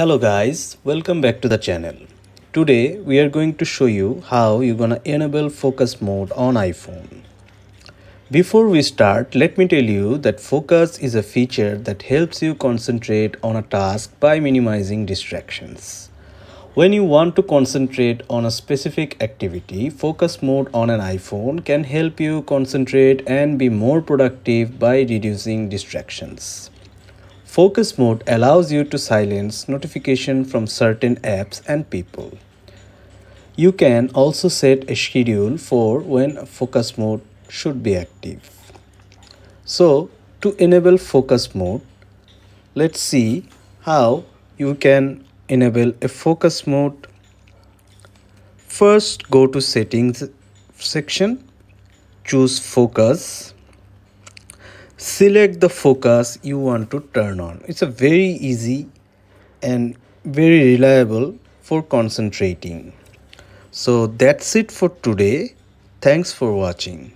Hello guys, welcome back to the channel. Today we are going to show you how you're gonna enable focus mode on iPhone. Before we start, let me tell you that focus is a feature that helps you concentrate on a task by minimizing distractions. When you want to concentrate on a specific activity, focus mode on an iPhone can help you concentrate and be more productive by reducing distractions. Focus mode allows you to silence notification from certain apps and people. You can also set a schedule for when focus mode should be active. So, to enable focus mode, let's see how you can enable a focus mode. First, go to settings section, choose focus. Select the focus you want to turn on. It's a very easy and very reliable for concentrating. So that's it for today. Thanks for watching.